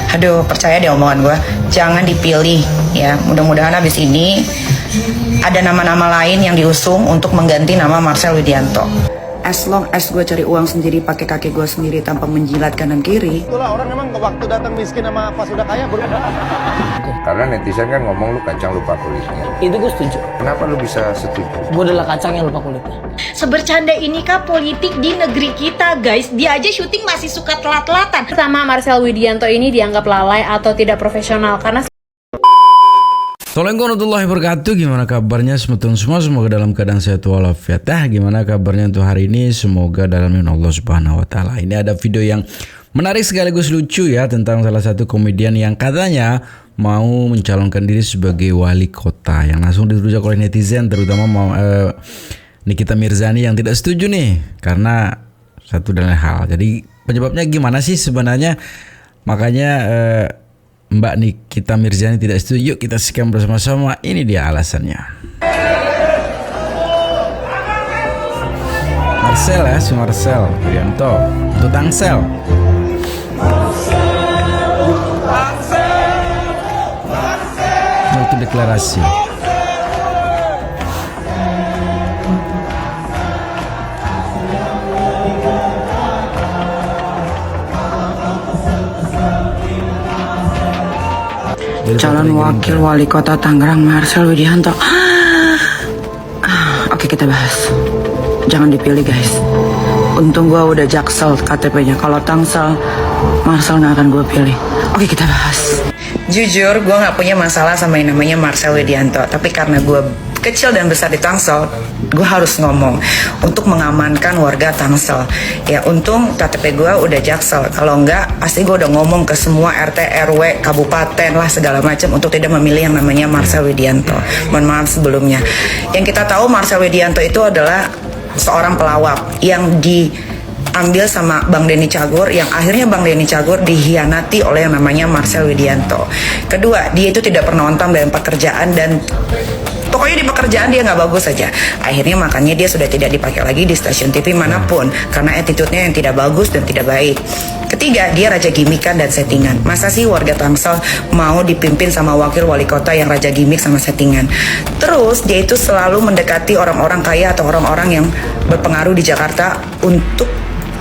Aduh, percaya deh omongan gue, jangan dipilih ya. Mudah-mudahan habis ini ada nama-nama lain yang diusung untuk mengganti nama Marcel Widianto. As long as gue cari uang sendiri pakai kaki gue sendiri tanpa menjilat kanan kiri. Itulah orang memang waktu datang miskin sama pas udah kaya berubah. Karena netizen kan ngomong lu kacang lupa kulitnya. Itu gue setuju. Kenapa lu bisa setuju? Gue adalah kacang yang lupa kulitnya. Sebercanda inikah politik di negeri kita, guys? Dia aja syuting masih suka telat-telatan. Pertama, Marcel Widianto ini dianggap lalai atau tidak profesional karena Assalamualaikum warahmatullahi wabarakatuh. Gimana kabarnya teman-teman semua? Semoga dalam keadaan sehat walafiat. Gimana kabarnya untuk hari ini? Semoga dalam lindungan Allah Subhanahu wa taala. Ini ada video yang menarik sekaligus lucu ya, tentang salah satu komedian yang katanya mau mencalonkan diri sebagai wali kota, yang langsung dirujak oleh netizen, terutama Nikita Mirzani yang tidak setuju nih karena satu dan lain hal. Jadi penyebabnya gimana sih sebenarnya? Makanya Mbak Nikita Mirzani tidak setuju. Yuk kita saksikan bersama-sama. Ini dia alasannya. Marcel ya, si Marcel Widianto itu Tangsel. Itu deklarasi. Calon wakil wali kota Tangerang Marcel Widianto. Oke, kita bahas. Jangan dipilih, guys. Untung gue udah jaksel KTP-nya. Kalau Tangsel, Marcel nggak akan gue pilih. Oke, kita bahas. Jujur, gue nggak punya masalah sama yang namanya Marcel Widianto. Tapi karena gue kecil dan besar di Tangsel, gue harus ngomong untuk mengamankan warga Tangsel. Ya, untung KTP gue udah jaksel. Kalau enggak, pasti gue udah ngomong ke semua RT, RW, kabupaten lah segala macam untuk tidak memilih yang namanya Marcel Widianto. Mohon maaf sebelumnya. Yang kita tahu Marcel Widianto itu adalah seorang pelawak yang diambil sama Bang Denny Cagur, yang akhirnya Bang Denny Cagur dihianati oleh yang namanya Marcel Widianto. Kedua, dia itu tidak pernah nonton dalam pekerjaan dan pokoknya di pekerjaan dia nggak bagus saja. Akhirnya makanya dia sudah tidak dipakai lagi di stasiun TV manapun karena attitude-nya yang tidak bagus dan tidak baik. Ketiga, dia raja gimikan dan settingan. Masa sih warga Tangsel mau dipimpin sama wakil wali kota yang raja gimmick sama settingan? Terus dia itu selalu mendekati orang-orang kaya atau orang-orang yang berpengaruh di Jakarta untuk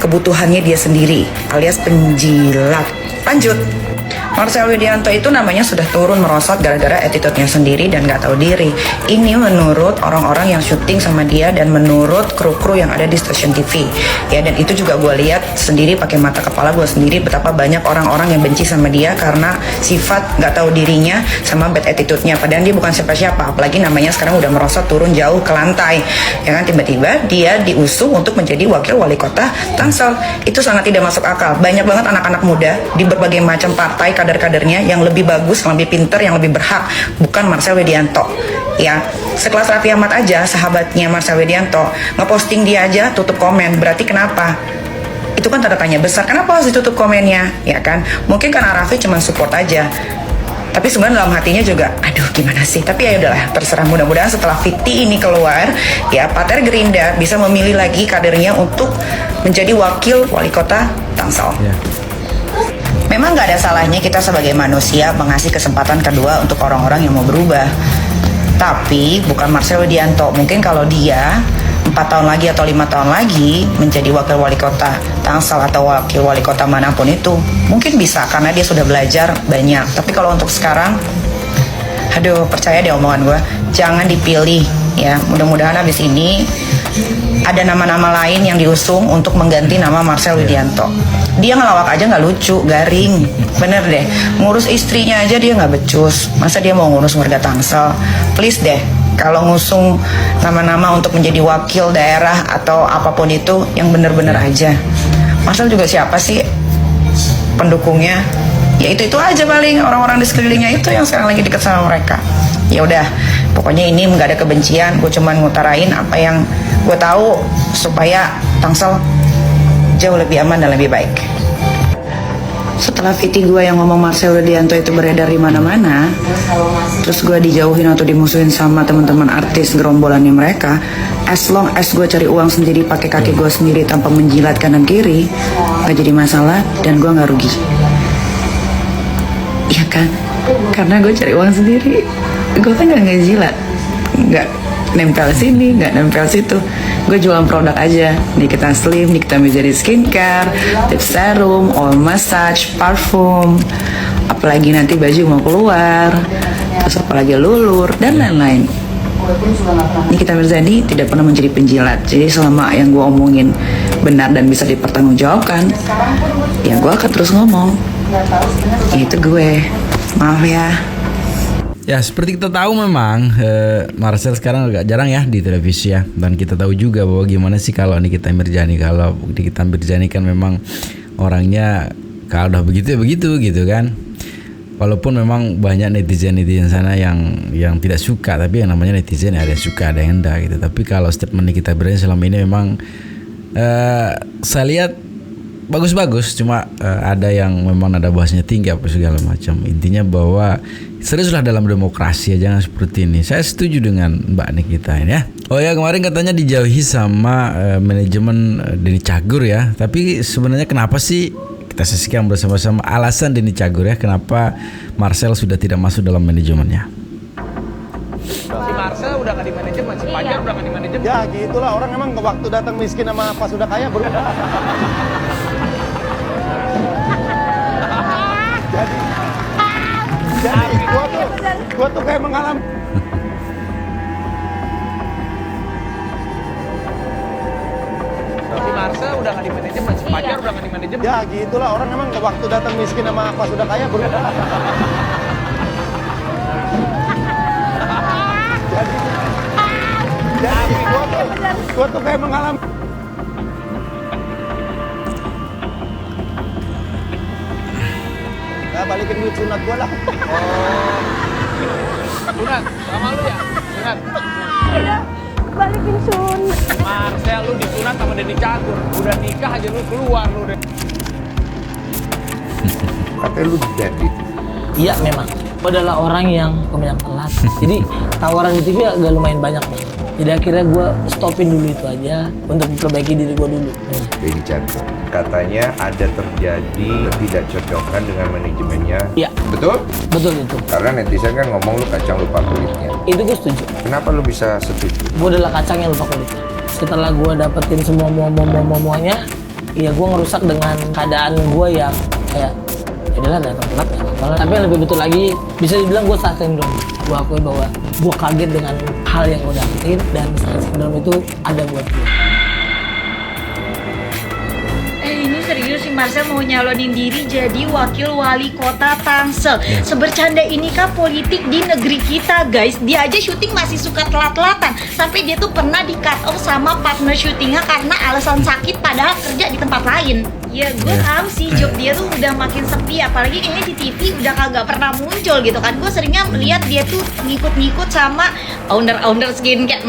kebutuhannya dia sendiri, alias penjilat. Lanjut. Marcel Widianto itu namanya sudah turun merosot gara-gara attitude-nya sendiri dan gak tahu diri. Ini menurut orang-orang yang syuting sama dia dan menurut kru-kru yang ada di stasiun TV. Ya, dan itu juga gue lihat sendiri pakai mata kepala gue sendiri betapa banyak orang-orang yang benci sama dia karena sifat gak tahu dirinya sama bad attitude-nya. Padahal dia bukan siapa-siapa, apalagi namanya sekarang udah merosot turun jauh ke lantai. Ya kan, tiba-tiba dia diusung untuk menjadi wakil wali kota Tangsel. Itu sangat tidak masuk akal. Banyak banget anak-anak muda di berbagai macam partai, kader-kadernya yang lebih bagus, yang lebih pinter, yang lebih berhak, bukan Marcel Widianto. Ya, sekelas Raffi Ahmad aja, sahabatnya Marcel Widianto, ngeposting dia aja tutup komen. Berarti kenapa? Itu kan tanda tanya besar. Kenapa harus ditutup komennya? Ya kan? Mungkin karena Raffi cuma support aja. Tapi sebenarnya dalam hatinya juga, aduh gimana sih? Tapi ya udahlah, terserah. Mudah-mudahan setelah Fiti ini keluar, ya Partai Gerindra bisa memilih lagi kadernya untuk menjadi wakil wali kota Tangsel. Memang nggak ada salahnya kita sebagai manusia mengasih kesempatan kedua untuk orang-orang yang mau berubah. Tapi bukan Marcel Widianto. Mungkin kalau dia 4 tahun lagi atau 5 tahun lagi menjadi wakil wali kota Tangsel atau wakil wali kota manapun itu, mungkin bisa karena dia sudah belajar banyak. Tapi kalau untuk sekarang, aduh, percaya deh omongan gue, jangan dipilih ya. Mudah-mudahan habis ini ada nama-nama lain yang diusung untuk mengganti nama Marcel Widianto. Dia ngelawak aja nggak lucu, garing, bener deh. Ngurus istrinya aja dia nggak becus. Masa dia mau ngurus warga Tangsel? Please deh, kalau ngusung nama-nama untuk menjadi wakil daerah atau apapun itu yang bener-bener aja. Marcel juga siapa sih pendukungnya? Ya itu aja paling orang-orang di sekelilingnya itu yang sekarang lagi deket sama mereka. Ya udah, pokoknya ini nggak ada kebencian. Gue cuman ngutarain apa yang gue tahu supaya Tangsel jauh lebih aman dan lebih baik. Setelah Viti gue yang ngomong Marcel Widianto itu beredar di mana-mana, terus gue dijauhin atau dimusuhin sama teman-teman artis gerombolannya mereka, as long as gue cari uang sendiri pakai kaki gue sendiri tanpa menjilat kanan kiri, gak jadi masalah dan gue nggak rugi. Iya kan? Karena gue cari uang sendiri. Gue kan nggak ngejilat, nggak nempel sini, nggak nempel situ. Gue jualan produk aja. Nikita Slim, Nikita Misery Skincare, Lip Serum, Oil Massage, Parfum. Apalagi nanti baju mau keluar, terus apalagi lulur dan lain-lain. Nikita Mirzani tidak pernah menjadi penjilat. Jadi selama yang gue omongin benar dan bisa dipertanggungjawabkan, ya gue akan terus ngomong. Itu gue. Maaf ya. Ya seperti kita tahu memang Marcel sekarang agak jarang ya di televisi ya. Dan kita tahu juga bahwa gimana sih kalau Nikita Mirzani. Kalau Nikita Mirzani kan memang orangnya kalau udah begitu ya begitu gitu kan. Walaupun memang banyak netizen sana yang tidak suka, tapi yang namanya netizen ya ada yang suka ada yang enggak gitu. Tapi kalau statement Nikita Mirzani selama ini memang saya lihat bagus-bagus, cuma ada yang memang nada bahasanya tinggi apa segala macam. Intinya bahwa seriuslah dalam demokrasi ya, jangan seperti ini. Saya setuju dengan Mbak Nikita ini ya. Oh ya, kemarin katanya dijauhi sama manajemen Denny Cagur ya. Tapi sebenarnya kenapa sih? Kita saksikan bersama-sama alasan Denny Cagur ya, kenapa Marcel sudah tidak masuk dalam manajemennya. Si Marcel udah gak di manajemen, si Fajar udah gak di manajemen. Ya gitulah, orang emang waktu datang miskin sama pas udah kaya berubah. Jadi gua tuh kayak mengalami. Si Marcel udah gak di manajemen, si Fajar udah gak di manajemen. Ya gitulah, orang emang waktu datang miskin sama pas udah kaya berubah. Jadi gua tuh kayak mengalami. Nah, balikin duit sunat gua lah. Sunat, sama lu ya? Sunat. Balikin sun. Marcel lu disunat sama Denny Cagur. Udah nikah aja lu keluar lu deh. Katanya lu jadi. Iya memang. Gue adalah orang yang kebanyakan telat. Jadi tawaran di TV agak lumayan banyak nih. Jadi akhirnya gue stopin dulu itu aja untuk memperbaiki diri gue dulu. Denny Cagur. Katanya ada terjadi ketidakcocokan dengan manajemennya. Iya. Betul? Betul itu. Karena netizen kan ngomong lu kacang lupa kulitnya. Itu gue setuju. Kenapa lu bisa setuju? Gue adalah kacang yang lupa kulitnya. Setelah gue dapetin semuanya, ya gue ngerusak dengan keadaan gue yang kayak adalah datang telat ya. Tapi yang lebih betul lagi, bisa dibilang gue star syndrome. Gue akui bahwa gue kaget dengan hal yang gue dapetin dan star syndrome itu ada buat gue. Ini serius si Marcel mau nyalonin diri jadi wakil wali kota Tangsel. Sebercanda ini kah politik di negeri kita, guys? Dia aja syuting masih suka telat-telatan. Sampai dia tuh pernah di cut off sama partner syutingnya karena alasan sakit padahal kerja di tempat lain. Ya gue tahu sih job dia tuh udah makin sepi, apalagi kayaknya di TV udah kagak pernah muncul gitu kan. Gue seringnya melihat dia tuh ngikut-ngikut sama owner skincare.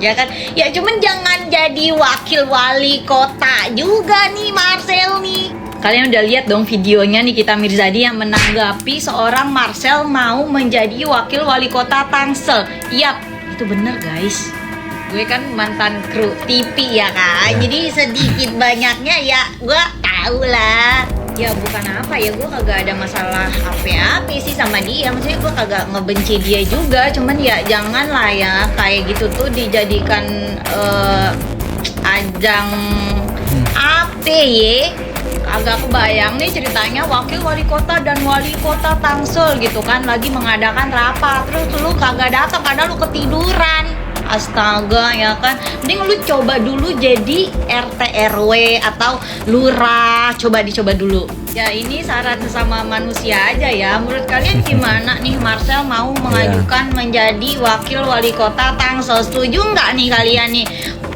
Ya kan, ya cuman jangan jadi wakil wali kota juga nih Marcel nih. Kalian udah lihat dong videonya Nikita Mirzani yang menanggapi seorang Marcel mau menjadi wakil wali kota Tangsel. Yap, itu bener guys. Gue kan mantan kru TV ya kan, jadi sedikit banyaknya ya gue tahu lah. Ya bukan apa ya, gue kagak ada masalah apa-apa sih sama dia. Maksudnya gue kagak ngebenci dia juga, cuman ya jangan lah ya kayak gitu tuh dijadikan ajang apa ya. Agak kebayang nih ceritanya wakil wali kota dan wali kota Tangsel gitu kan lagi mengadakan rapat, terus lu kagak datang padahal lu ketiduran. Astaga ya kan, mending lu coba dulu jadi RT RW atau lurah, coba dicoba dulu. Ya ini saran sesama manusia aja ya. Menurut kalian gimana nih Marcel mau mengajukan menjadi wakil wali kota Tangsel? Setuju nggak nih kalian nih?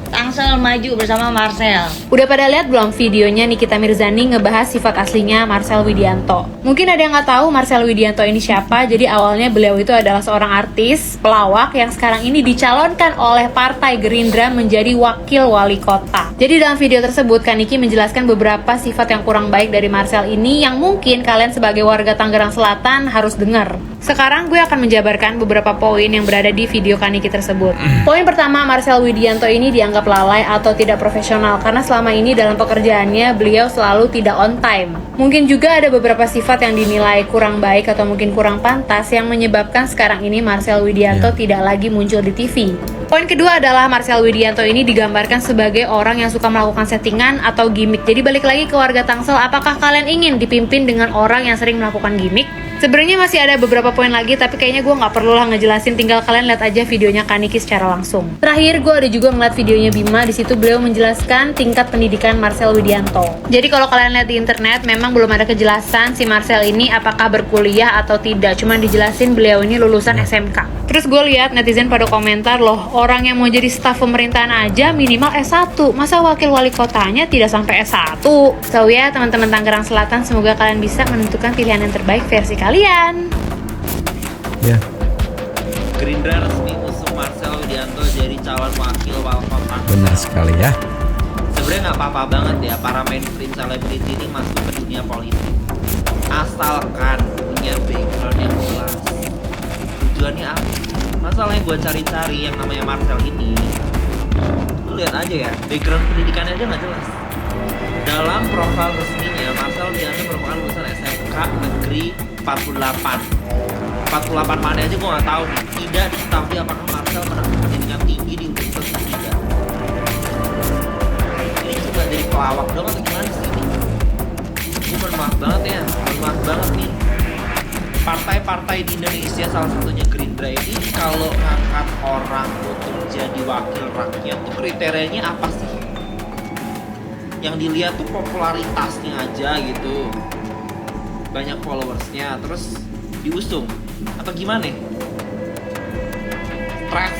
Tangsel maju bersama Marcel. Udah pada lihat belum videonya Nikita Mirzani ngebahas sifat aslinya Marcel Widianto? Mungkin ada yang nggak tahu Marcel Widianto ini siapa. Jadi awalnya beliau itu adalah seorang artis, pelawak yang sekarang ini dicalonkan oleh Partai Gerindra menjadi wakil wali kota. Jadi dalam video tersebut Kak Niki menjelaskan beberapa sifat yang kurang baik dari Marcel ini yang mungkin kalian sebagai warga Tangerang Selatan harus dengar. Sekarang gue akan menjabarkan beberapa poin yang berada di video Kak Niki tersebut. Poin pertama, Marcel Widianto ini dianggap lalai lalai atau tidak profesional karena selama ini dalam pekerjaannya beliau selalu tidak on time. Mungkin juga ada beberapa sifat yang dinilai kurang baik atau mungkin kurang pantas yang menyebabkan sekarang ini Marcel Widianto tidak lagi muncul di TV. Poin kedua adalah Marcel Widianto ini digambarkan sebagai orang yang suka melakukan settingan atau gimmick. Jadi balik lagi ke warga Tangsel, apakah kalian ingin dipimpin dengan orang yang sering melakukan gimmick? Sebenarnya masih ada beberapa poin lagi, tapi kayaknya gue nggak perlu lah ngejelasin, tinggal kalian lihat aja videonya Kaniki secara langsung. Terakhir, gue ada juga ngeliat videonya Bima, di situ beliau menjelaskan tingkat pendidikan Marcel Widianto. Jadi kalau kalian lihat di internet, memang belum ada kejelasan si Marcel ini apakah berkuliah atau tidak, cuma dijelasin beliau ini lulusan SMK. Terus gue lihat netizen pada komentar, loh orang yang mau jadi staf pemerintahan aja minimal S1, masa wakil wali kotanya tidak sampai S1? So ya teman-teman Tangerang Selatan, semoga kalian bisa menentukan pilihan yang terbaik versi kalian. Ya. Gerindra resmi usung Marcel Widianto jadi calon wakil wali kota. Benar sekali ya. Sebenarnya nggak apa-apa banget ya para mainstream selebriti ini masuk ke dunia politik, asalkan punya background yang jelas. Tujuannya apa? Masalahnya gue cari-cari yang namanya Marcel ini, lu lihat aja ya, background pendidikannya aja nggak jelas. Dalam profil resminya, Marcel Widianto merupakan lulusan SMK Negeri 48 mana aja gue nggak tahu nih. Tidak diketahui apakah Marcel menempuh pendidikan tinggi di universitas atau tidak. Ini cuma dari pelawak doang atau gimana sih ini? Gue bermaaf banget ya, bermaaf banget nih. Partai-partai di Indonesia, salah satunya Gerindra ini, kalau ngangkat orang untuk jadi wakil rakyat tuh kriterianya apa sih? Yang dilihat tuh popularitasnya aja gitu, banyak followersnya, terus diusung atau gimana? Stres.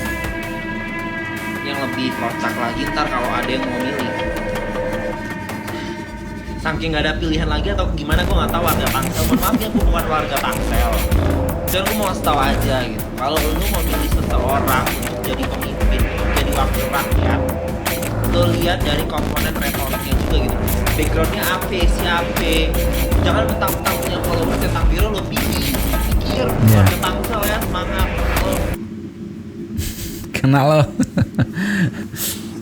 Yang lebih kocak lagi ntar kalau ada yang mau milih, saking nggak ada pilihan lagi atau gimana gue nggak tahu. Warga Tangsel, mohon maaf ya, gue bukan warga Tangsel, jadi gue mau tahu aja gitu. Kalau lu mau milih seseorang untuk jadi pemimpin, jadi wakil rakyat, lu lihat dari komponen retoriknya juga gitu, backgroundnya apa, siapa. Jangan mentang-mentang punya followers tentang biro lu pikir warga Tangsel ya, semangat Kenal lo.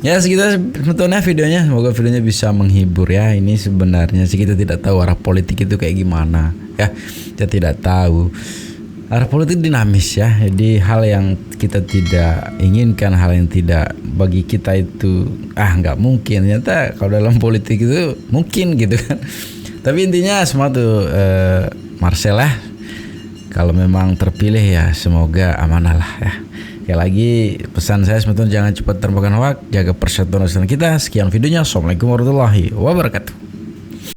Ya segitu sebetulnya videonya, semoga videonya bisa menghibur ya. Ini sebenarnya sih kita tidak tahu arah politik itu kayak gimana ya, kita tidak tahu. Arah politik dinamis ya, jadi hal yang kita tidak inginkan, hal yang tidak bagi kita itu nggak mungkin, ternyata kalau dalam politik itu mungkin gitu kan. Tapi intinya semua tuh Marcel lah, kalau memang terpilih ya semoga amanah lah ya. Ya lagi pesan saya sebetulnya jangan cepat termakan hoak, jaga persatuan nasional kita. Sekian videonya, assalamualaikum warahmatullahi wabarakatuh.